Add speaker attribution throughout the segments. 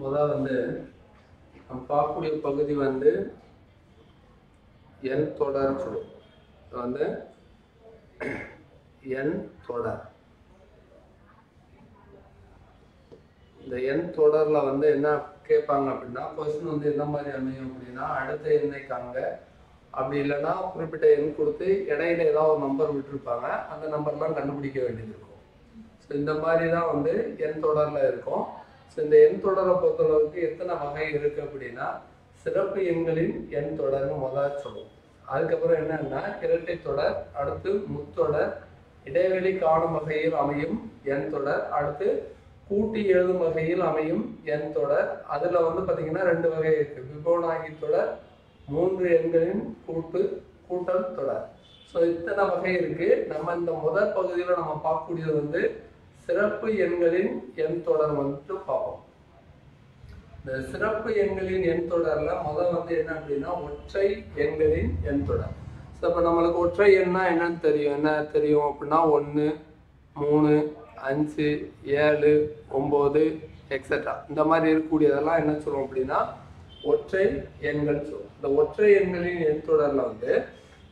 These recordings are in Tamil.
Speaker 1: முதல் வந்து நம்ம பார்க்கக்கூடிய பகுதி வந்து எண் தொடர் சொல்லும். வந்து எண் தொடர். இந்த எண் தொடர்ல வந்து என்ன கேட்பாங்க அப்படின்னா, கொஸ்டின் வந்து எந்த மாதிரி அமையும் அப்படின்னா, அடுத்த எண்ணை காண்க, அப்படி இல்லைன்னா குறிப்பிட்ட எண் கொடுத்து இடையில ஏதாவது ஒரு நம்பர் விட்டுருப்பாங்க, அந்த நம்பர்லாம் கண்டுபிடிக்க வேண்டியது இருக்கும். ஸோ இந்த மாதிரி தான் வந்து எண் தொடர்ல இருக்கும். ஸோ இந்த எண் தொடரை பொறுத்தளவுக்கு எத்தனை வகை இருக்கு அப்படின்னா, சிறப்பு எண்களின் எண் தொடர்னு முதல் சொல்லுவோம். அதுக்கப்புறம் என்னன்னா இரட்டை தொடர், அடுத்து முத்தொடர், இடைவெளி காணும் வகையில் அமையும் எண் தொடர், அடுத்து கூட்டி எழுதும் வகையில் அமையும் எண் தொடர். அதுல வந்து பாத்தீங்கன்னா ரெண்டு வகை இருக்கு. ஃபிபோனாக்கி தொடர், மூன்று எண்களின் கூட்டல் தொடர். ஸோ இத்தனை வகை இருக்கு. நம்ம இந்த முதல் பகுதியில நம்ம பார்க்கக்கூடியது வந்து சிறப்பு எண்களின் எண் தொடர் வந்துட்டு பார்ப்போம். இந்த சிறப்பு எண்களின் எண் தொடர்ல முதல் வந்து என்ன அப்படின்னா ஒற்றை எண்களின் எண் தொடர். ஸோ இப்போ நம்மளுக்கு ஒற்றை எண்ணா என்னன்னு தெரியும். என்ன தெரியும் அப்படின்னா 1, 3, 5, 7, 9 எக்ஸெட்ரா இந்த மாதிரி இருக்கக்கூடியதெல்லாம் என்ன சொல்லுவோம் அப்படின்னா ஒற்றை எண்கள் சொல்லுவோம். இந்த ஒற்றை எண்களின் எண் தொடர்ல வந்து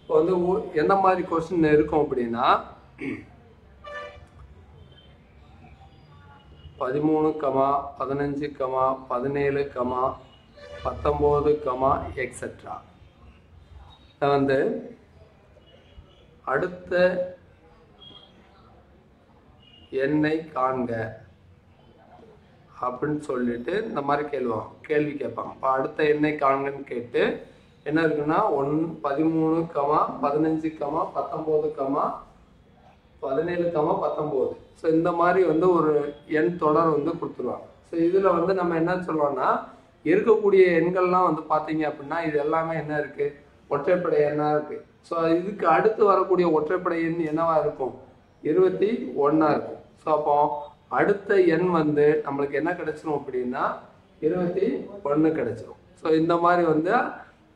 Speaker 1: இப்போ வந்து எந்த மாதிரி கொஸ்டின் இருக்கும் அப்படின்னா 13, 15, 17, 19 எக்ஸெட்ரா. வந்து அடுத்த எண்ணை காண்க அப்படின்னு சொல்லிட்டு இந்த மாதிரி கேள்வி கேட்பாங்க. இப்போ அடுத்த எண்ணை காண்கன்னு கேட்டு என்ன இருக்குன்னா 13, 15, 19, 17, 19. ஸோ இந்த மாதிரி வந்து ஒரு எண் தொடர் வந்து கொடுத்துருவாங்க. ஸோ இதில் வந்து நம்ம என்ன சொல்லுவோம்னா இருக்கக்கூடிய எண்கள்லாம் வந்து பார்த்தீங்க அப்படின்னா இது எல்லாமே என்ன இருக்கு, ஒற்றைப்படை எண்ணாக இருக்கு. ஸோ இதுக்கு அடுத்து வரக்கூடிய ஒற்றைப்படை எண் என்னவா இருக்கும், 21 இருக்கும். ஸோ அப்போ அடுத்த எண் வந்து நம்மளுக்கு என்ன கிடைச்சிரும் அப்படின்னா 21 கிடைச்சிரும். ஸோ இந்த மாதிரி வந்து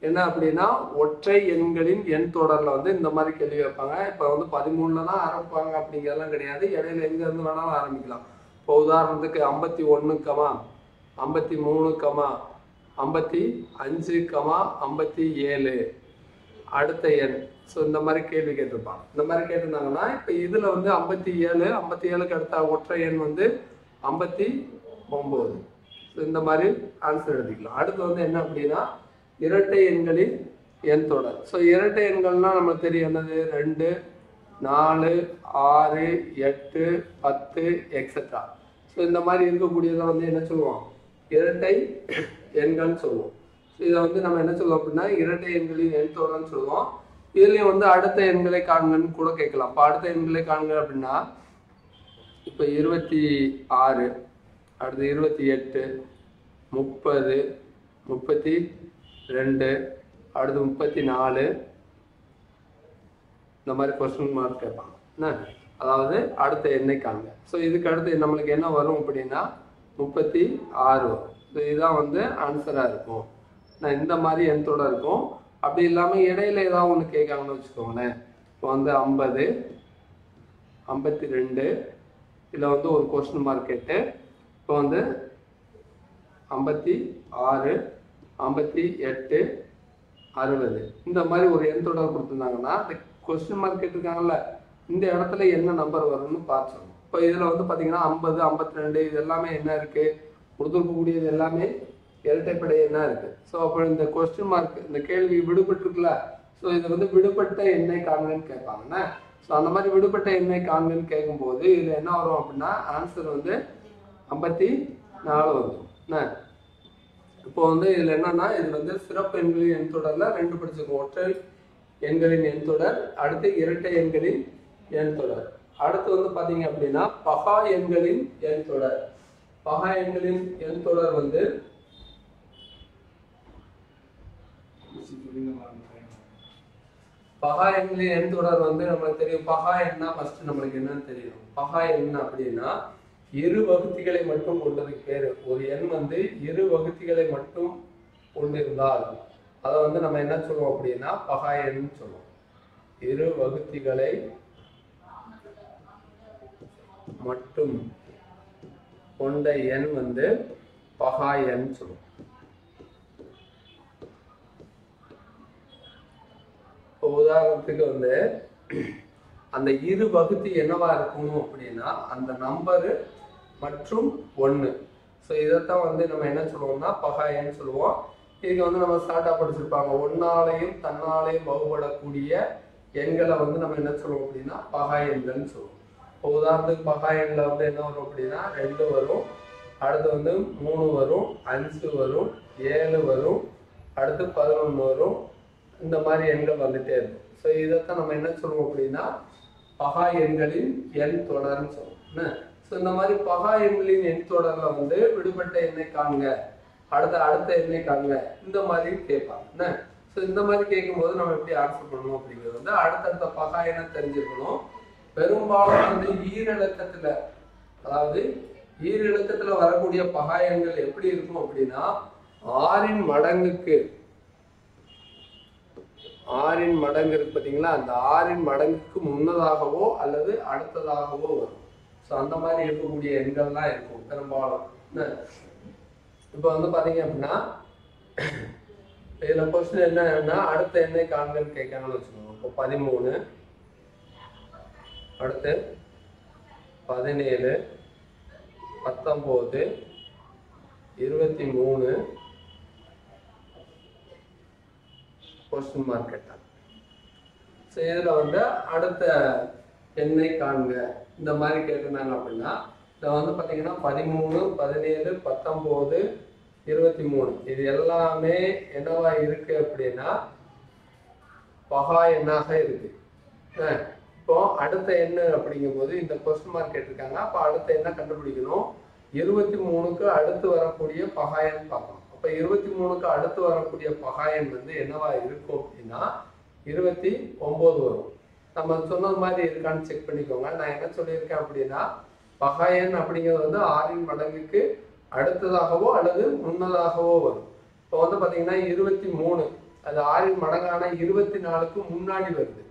Speaker 1: என்ன அப்படின்னா ஒற்றை எண்களின் எண் தொடர்ல வந்து இந்த மாதிரி கேள்வி வைப்பாங்க. இப்போ வந்து 13ல தான் ஆரம்பிப்பாங்க அப்படிங்கிறதெல்லாம் கிடையாது. இடையில எங்க இருந்து வேணாலும் ஆரம்பிக்கலாம். இப்போ உதாரணத்துக்கு 51, 53, 55, 57 அடுத்த எண். ஸோ இந்த மாதிரி கேள்வி கேட்டிருப்பாங்க. இந்த மாதிரி கேட்டிருந்தாங்கன்னா இப்போ இதுல வந்து 57க்கு அடுத்த ஒற்றை எண் வந்து 59. ஸோ இந்த மாதிரி ஆன்சர் எழுதிக்கலாம். அடுத்து வந்து என்ன அப்படின்னா இரட்டை எண்களின் எண் தொடர். ஸோ இரட்டை எண்கள்லாம் நம்மளுக்கு தெரியும் என்னது, 2, 4, 6, 8, 10 எக்ஸெட்ரா. ஸோ இந்த மாதிரி இருக்கக்கூடியதை வந்து என்ன சொல்லுவோம், இரட்டை எண்கள்னு சொல்லுவோம். ஸோ இதை வந்து நம்ம என்ன சொல்லுவோம் அப்படின்னா இரட்டை எண்களின் எண் தொடர்னு சொல்லுவோம். இதுலேயும் வந்து அடுத்த எண்களை காண்கன்னு கூட கேட்கலாம். இப்போ அடுத்த எண்களை காண்க அப்படின்னா இப்போ 26, அடுத்து 28, 30, 32, அடுத்து 34 இந்த மாதிரி கொஸ்டின் மார்க் கேட்பாங்க. என்ன அதாவது அடுத்த எண்ணை காண்க. ஸோ இதுக்கு அடுத்து நம்மளுக்கு என்ன வரும் அப்படின்னா 36 வரும். ஸோ இதுதான் வந்து ஆன்சராக இருக்கும். நான் இந்த மாதிரி எண் தொடர் இருக்கும். அப்படி இல்லாமல் இடையில ஏதாவது ஒன்று கேட்காங்கன்னு வச்சுக்கோங்களேன். இப்போ வந்து 50, 52 இதில் வந்து ஒரு கொஸ்டின் மார்க் கேட்டு இப்போ வந்து 56, 58, 60 இந்த மாதிரி ஒரு எண் தொடர் கொடுத்துருந்தாங்கன்னா இந்த கொஸ்டின் மார்க் கேட்டிருக்காங்கல்ல இந்த இடத்துல என்ன நம்பர் வரும்னு பார்த்துருவோம். இப்போ இதில் வந்து பார்த்தீங்கன்னா 50, 52 இது எல்லாமே என்ன இருக்கு, கொடுத்துருக்கக்கூடியது எல்லாமே இரட்டைப்படை என்ன இருக்கு. ஸோ அப்போ இந்த கொஸ்டின் மார்க் இந்த கேள்வி விடுபட்டுருக்குல்ல, ஸோ இது வந்து விடுபட்ட எண்ணை காண்கன்னு கேட்பாங்கண்ணே. ஸோ அந்த மாதிரி விடுபட்ட எண்ணை காண்கன்னு கேட்கும்போது இதில் என்ன வரும் அப்படின்னா ஆன்சர் வந்து 54 வந்துடும். என்ன இப்போ வந்து இதில் என்னன்னா இது வந்து சிறப்பு எண்களின் எண் தொடர்ல 2 படிச்சிருக்கோம். ஒற்றை எண்களின் எண் தொடர், அடுத்து இரட்டை எண்களின் எண் தொடர். அடுத்து வந்து பார்த்தீங்க அப்படின்னா பகா எண்களின் எண் தொடர். பகா எண்களின் எண் தொடர் வந்து பகா எண்களின் எண் தொடர் வந்து நம்மளுக்கு தெரியும். பகா எண்ணா ஃபர்ஸ்ட் நம்மளுக்கு என்னன்னு தெரியும். பகா எண் அப்படின்னா இரு வகுத்திகளை மட்டும் கொண்டதுக்கு பேரு. ஒரு எண் வந்து இரு வகுத்திகளை மட்டும் கொண்டிருந்தால் அதை வந்து நம்ம என்ன சொல்லுவோம் அப்படின்னா பகா எண் சொல்லுவோம். இரு வகுத்திகளை மட்டும் கொண்ட எண் வந்து பகா எண் சொல்லுவோம். உதாரணத்துக்கு வந்து அந்த இரு வகுத்தி என்னவா இருக்கணும் அப்படின்னா அந்த நம்பரு மற்றும் 1. ஸோ இதைத்தான் வந்து நம்ம என்ன சொல்லுவோம்னா பகா எண் சொல்லுவோம். இதுக்கு வந்து நம்ம ஸ்டார்டா படிச்சிருப்பாங்க, ஒன்னாலையும் தன்னாலையும் வகுபடக்கூடிய எண்களை வந்து நம்ம என்ன சொல்லுவோம் அப்படின்னா பகா எண்கள்னு சொல்லுவோம். உதாரணத்துக்கு பகா எண்ணில் வந்து என்ன வரும் அப்படின்னா 2 வரும், அடுத்து வந்து 3 வரும், 5 வரும், 7 வரும், அடுத்து 11 வரும். இந்த மாதிரி எண்கள் வந்துட்டே இருக்கும். ஸோ இதைத்தான் நம்ம என்ன சொல்லுவோம் அப்படின்னா பகா எண்களின் எண் தொடர்ன்னு சொல்லுவோம். ஸோ இந்த மாதிரி பகா எண்களின் எண் தொடர்ல வந்து விடுபட்ட எண்ணை காண்க, அடுத்த எண்ணை காண்க, இந்த மாதிரி கேட்பாங்க. ஸோ இந்த மாதிரி கேட்கும்போது நம்ம எப்படி ஆன்சர் பண்ணணும் அப்படிங்கிறது வந்து அடுத்தடுத்த பகா எண்ணை தெரிஞ்சுக்கணும். பெரும்பாலும் வந்து ஈரிலக்கத்துல, அதாவது ஈரிலக்கத்துல வரக்கூடிய பகா எண்கள் எப்படி இருக்கும் அப்படின்னா 6 மடங்குக்கு 6 மடங்கு இருக்கு பார்த்தீங்களா, அந்த 6 மடங்குக்கு முன்னதாகவோ அல்லது அடுத்ததாகவோ வரும். ஸோ அந்த மாதிரி இருக்கக்கூடிய எண்கள்லாம் இருக்கும் பெரும்பாலும். இப்போ வந்து பார்த்தீங்க அப்படின்னா இதில் கொஸ்டின் என்னன்னா அடுத்த எண்ணை காண்கன்னு கேட்காங்கன்னு வச்சுக்கோங்க. இப்போ 13, அடுத்து 17, 19, 23 கொஸ்டின் மார்க் கேட்டாங்க. ஸோ இதில் வந்து அடுத்த எண்ணை காண்க இந்த மாதிரி கேட்டிருந்தாங்க அப்படின்னா இதில் வந்து பார்த்தீங்கன்னா 13, 17, 19, 23 இது எல்லாமே என்னவா இருக்கு அப்படின்னா பகா எண்ணாக இருக்கு. இப்போ அடுத்த எண்ணு அப்படிங்கும்போது இந்த கொஸ்டின் மார்க் கேட்டிருக்காங்க. அப்போ அடுத்த எண்ணை கண்டுபிடிக்கணும். 23க்கு அடுத்து வரக்கூடிய பகா எண் பார்க்கணும். அப்போ 23க்கு அடுத்து வரக்கூடிய பகா எண் வந்து என்னவா இருக்கும் அப்படின்னா 29 வரும். நம்ம சொன்னது மாதிரி இருக்கான்னு செக் பண்ணிக்கோங்க. நான் என்ன சொல்லியிருக்கேன் அப்படின்னா பகா எண் அப்படிங்கிறது வந்து 6 மடங்குக்கு அடுத்ததாகவோ அல்லது முன்னதாகவோ வரும். இப்போ வந்து பார்த்தீங்கன்னா 23 அது 6 மடங்கான 24க்கு முன்னாடி வருது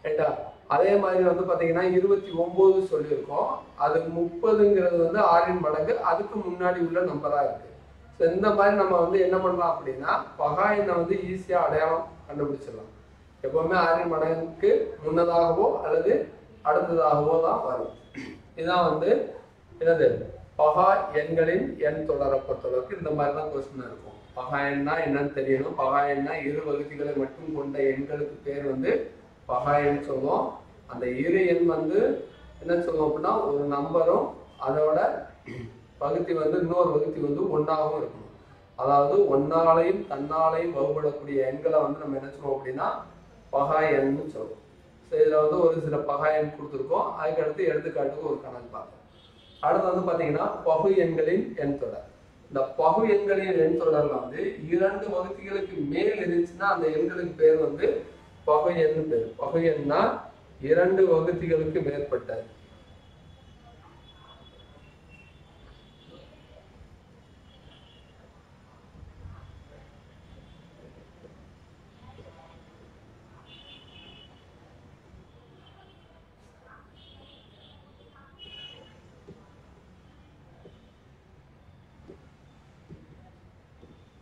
Speaker 1: ரைட்டா. அதே மாதிரி வந்து பார்த்தீங்கன்னா 29 சொல்லியிருக்கோம், அது 30ங்கிறது வந்து 6 மடங்கு அதுக்கு முன்னாடி உள்ள நம்பரா இருக்கு. ஸோ இந்த மாதிரி நம்ம வந்து என்ன பண்ணலாம் அப்படின்னா பகா எண்ணை வந்து ஈஸியாக அடையாளம் கண்டுபிடிச்சிடலாம். எப்பவுமே 6 மடங்குக்கு முன்னதாகவோ அல்லது அடுத்ததாகவோ தான் வரும். இதுதான் வந்து என்னது பகா எண்களின் எண் தொடரை பொறுத்தளவுக்கு இந்த மாதிரி தான் கொஸ்டின் இருக்கும். பகா எண்ணா என்னன்னு தெரியணும். பகா எண்ணா இரு வகுதிகளை மட்டும் கொண்ட எண்களுக்கு பேர் வந்து பகா எண் சொல்லுவோம். அந்த இரு எண் வந்து என்ன சொல்லுவோம் அப்படின்னா ஒரு நம்பரும் அதோட வகுத்தி வந்து இன்னொரு வகுத்தி வந்து ஒன்றாகவும் இருக்கணும். அதாவது ஒன்னாலையும் தன்னாலையும் வகுப்படக்கூடிய எண்களை வந்து நம்ம என்ன சொல்லுவோம் அப்படின்னா பகா எண்னு சொல்லுவோம். ஸோ இதில் வந்து ஒரு சில பகா எண் கொடுத்துருக்கோம். அதுக்கடுத்து எடுத்துக்காட்டுக்கு ஒரு கணக்கு பார்ப்போம். அடுத்து வந்து பார்த்தீங்கன்னா பகு எண்களின் எண் தொடர். இந்த பகு எண்களின் எண் தொடர்ல வந்து 2 வகுதிகளுக்கு மேல் இருந்துச்சுன்னா அந்த எண்களுக்கு பேர் வந்து பகு எண் பேர். பகு எண்ணா 2 வகுதிகளுக்கு மேற்பட்டது.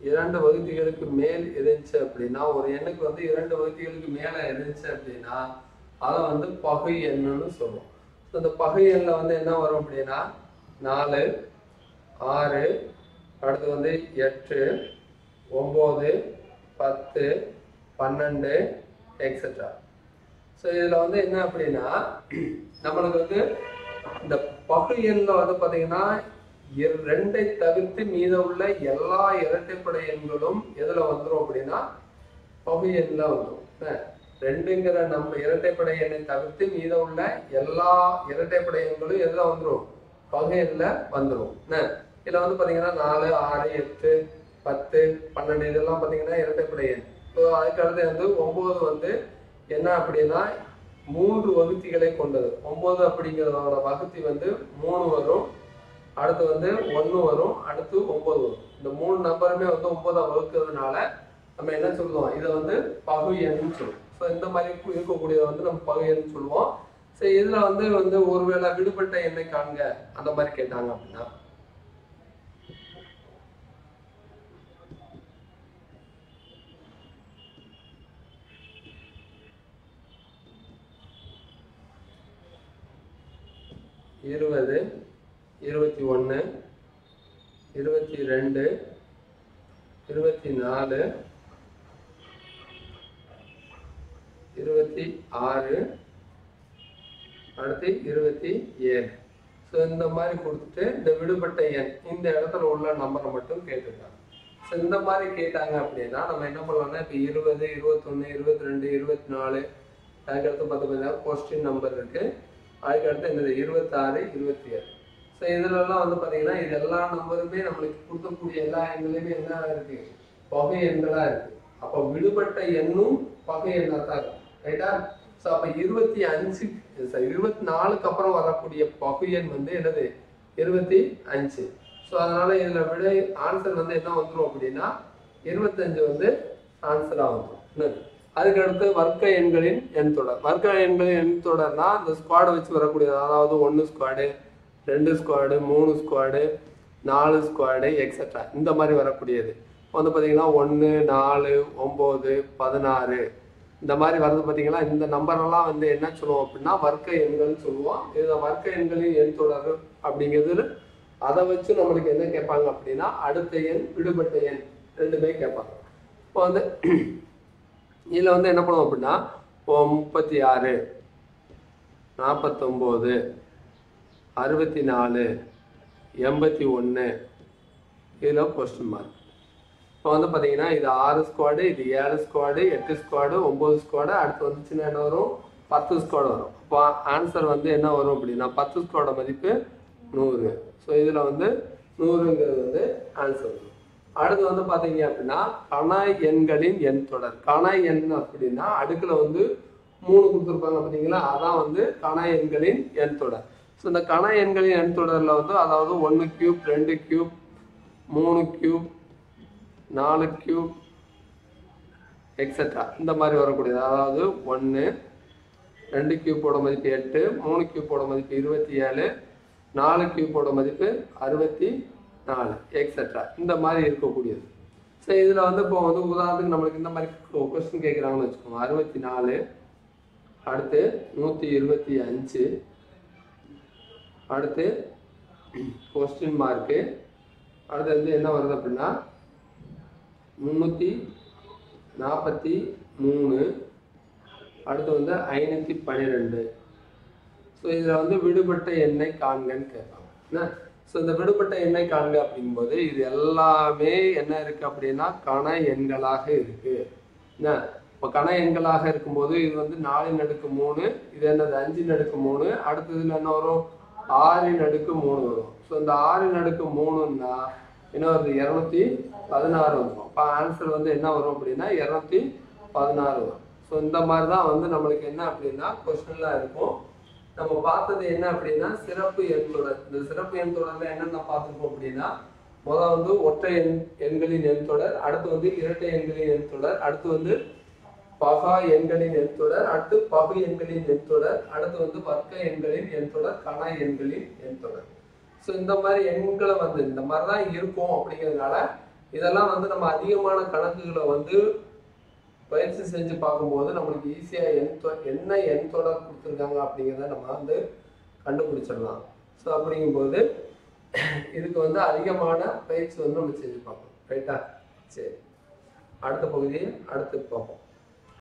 Speaker 1: இரண்டு வகுதிகளுக்கு மேல் இருந்துச்சு அப்படின்னா ஒரு எண்ணுக்கு வந்து 2 வகுதிகளுக்கு மேல இருந்துச்சு அப்படின்னா அதை வந்து பகு எண்ணுன்னு சொல்லுவோம். இந்த பகு எண்ணில் வந்து என்ன வரும் அப்படின்னா 4, 6, அடுத்து வந்து 8, 9, 10, 12 எக்ஸெட்ரா. ஸோ இதில் வந்து என்ன அப்படின்னா நம்மளுக்கு வந்து இந்த பகு எண்ணில் வந்து பார்த்தீங்கன்னா 2ஐ தவிர்த்து மீத உள்ள எல்லா இரட்டைப்படை எண்களும் எதுல வந்துடும் அப்படின்னா பகு எண்ணில் வந்துடும். 2ங்கிற நம்ம இரட்டைப்படை எண்ணை தவிர்த்து மீத உள்ள எல்லா இரட்டைப்படை எண்களும் எதுல வந்துடும் பகு எண்ணில் வந்துடும். இதுல வந்து பாத்தீங்கன்னா 4, 6, 8, 10, 12 இதெல்லாம் பாத்தீங்கன்னா இரட்டைப்படை எண். ஸோ அதுக்கு அடுத்து வந்து 9 வந்து என்ன அப்படின்னா 3 வகுத்திகளை கொண்டது. 9 அப்படிங்கிறதோட வகுத்தி வந்து 3 வரும், அடுத்து வந்து 1 வரும், அடுத்து 9 வரும். இந்த 3 நம்பருமே வந்து 9 வகுக்கிறதுனால நம்ம என்ன சொல்லுவோம் இதை வந்து பகு எண்ணுன்னு சொல்லுவோம். ஸோ இந்த மாதிரி இருக்கக்கூடியதை வந்து நம்ம பகு எண்ணு சொல்லுவோம். ஸோ இதுல வந்து ஒருவேளை விடுபட்ட எண்ணை காண்க அந்த மாதிரி கேட்டாங்க அப்படின்னா 20, 21, 22, 24, 26, அடுத்து 27. ஸோ இந்த மாதிரி கொடுத்துட்டு இந்த விடுபட்ட எண் இந்த இடத்துல உள்ள நம்பரை மட்டும் கேட்டுருக்காங்க. ஸோ இந்த மாதிரி கேட்டாங்க அப்படின்னா நம்ம என்ன பண்ணலாம்னா இப்போ 20, 21, 22, 24 அதுக்கடுத்து பார்த்தீங்கன்னா கொஸ்டின் நம்பர் இருக்கு. அதுக்கடுத்து என்னது 26, 27. ஸோ இதுலலாம் வந்து பார்த்தீங்கன்னா இது எல்லா நம்பருமே நம்மளுக்கு கொடுக்கக்கூடிய எல்லா எண்களுமே என்ன இருக்கு, பகை எண்களா இருக்கு. அப்போ விடுபட்ட எண்ணும் பகை எண்ணா தான் இருக்கு. ரைட்டா? ஸோ அப்போ 25 24க்கு அப்புறம் வரக்கூடிய பகு எண் வந்து என்னது 25. ஸோ அதனால இதுல விட ஆன்சர் வந்து என்ன வந்துடும் அப்படின்னா 25 வந்து ஆன்சரா வந்துடும். அதுக்கடுத்து வர்க்க எண்களின் எண் தொடர். வர்க்க எண்களின் எண் தொடர்னா இந்த ஸ்குவாடை வச்சு வரக்கூடியது. அதாவது 1 squad, 2 squad, 3 squad, 4 squad etcetera இந்த மாதிரி வரக்கூடியது வந்து பார்த்தீங்கன்னா 1, 4, 9, 16 இந்த மாதிரி வருது. பார்த்தீங்கன்னா இந்த நம்பரெல்லாம் வந்து என்ன சொல்லுவோம் அப்படின்னா வர்க்க எண்கள்னு சொல்லுவோம். இதில் வர்க்க எண்களின் எண் தொடர் அப்படிங்கிறது அதை வச்சு நம்மளுக்கு என்ன கேட்பாங்க அப்படின்னா அடுத்த எண் விடுபட்ட எண் ரெண்டுமே கேட்பாங்க. இப்போ வந்து இதில் வந்து என்ன பண்ணுவோம் அப்படின்னா 36, 49, 64, 81 இதில் கொஸ்டின் மார்க். இப்போ வந்து பார்த்தீங்கன்னா இது 6 ஸ்குவாடு, இது 7 ஸ்குவாடு, 8 ஸ்குவாடு, 9 ஸ்குவாடு, அடுத்து வந்துச்சுன்னா என்ன வரும் 10 ஸ்குவாடு வரும். இப்போ ஆன்சர் வந்து என்ன வரும் அப்படின்னா 10 ஸ்குவாட மதிப்பு 100. ஸோ இதில் வந்து 100ங்கிறது வந்து ஆன்சர் வரும். அடுத்து வந்து பார்த்தீங்க அப்படின்னா கண எண்களின் எண் தொடர். கண எண் அப்படின்னா அடுக்கில் வந்து 3 கொடுத்துருப்பாங்க பார்த்தீங்களா, அதான் வந்து கண எண்களின் எண் தொடர். ஸோ இந்த கண எண்களின் எண் தொடரில் வந்து அதாவது 1 cube, 2 cube, 3 cube, 4 cube etcetera இந்த மாதிரி வரக்கூடியது. அதாவது 1, 2 கியூப்போட மதிப்பு 8, 3 கியூப்போட மதிப்பு 27, 4 கியூப்போட மதிப்பு 64 எக்ஸெட்ரா இந்த மாதிரி இருக்கக்கூடியது. ஸோ இதில் வந்து இப்போ வந்து உதாரணத்துக்கு நம்மளுக்கு இந்த மாதிரி கொஸ்டின் கேட்குறாங்கன்னு வச்சுக்கோங்க. 64, அடுத்து 125, அடுத்து கொஸ்டின் மார்க்கு, அடுத்து வந்து என்ன வருது அப்படின்னா 343, அடுத்து வந்து 512. ஸோ இதில் வந்து விடுபட்ட எண்ணை காண்கன்னு கேட்பாங்க. ஸோ இந்த விடுபட்ட எண்ணை காண்க அப்படிங்கும்போது இது எல்லாமே என்ன இருக்கு அப்படின்னா கண எண்களாக இருக்கு. என்ன இப்போ கண எண்களாக இருக்கும்போது இது வந்து 4/3, இது என்னது 5/3, அடுத்ததுல என்ன வரும் 6/3 வரும். ஸோ இந்த 6/3ன்னா என்ன வருது 216 வரும். அப்போ ஆன்சர் வந்து என்ன வரும் அப்படின்னா 216 வரும். ஸோ இந்த மாதிரி தான் வந்து நம்மளுக்கு என்ன அப்படின்னா கொஸ்டின்லாம் இருக்கும். நம்ம பார்த்தது என்ன அப்படின்னா சிறப்பு எண் தொடர். இந்த சிறப்பு எண் தொடர்ல என்னென்ன பார்த்துருக்கோம் அப்படின்னா முதல் வந்து ஒற்றை எண்களின் எண் தொடர், அடுத்து வந்து இரட்டை எண்களின் எண் தொடர், அடுத்து வந்து பகா எண்களின் எண் தொடர், அடுத்து பகு எண்களின் எண் தொடர், அடுத்து வந்து வர்க்க எண்களின் எண் தொடர், கண எண்களின் எண் தொடர். ஸோ இந்த மாதிரி எண்களை வந்து இந்த மாதிரி தான் இருக்கும். அப்படிங்கிறதுனால இதெல்லாம் வந்து நம்ம அதிகமான கணக்குகளை வந்து பயிற்சி செஞ்சு பார்க்கும்போது நம்மளுக்கு ஈஸியாக என்ன எண் தொடர் கொடுத்துருக்காங்க அப்படிங்கிறத நம்ம வந்து கண்டுபிடிச்சிடலாம். ஸோ அப்படிங்கும்போது இதுக்கு வந்து அதிகமான பயிற்சி வந்து நம்ம செஞ்சு பார்க்கணும். ரைட்டா? சரி, அடுத்த பகுதியை அடுத்து பார்ப்போம்.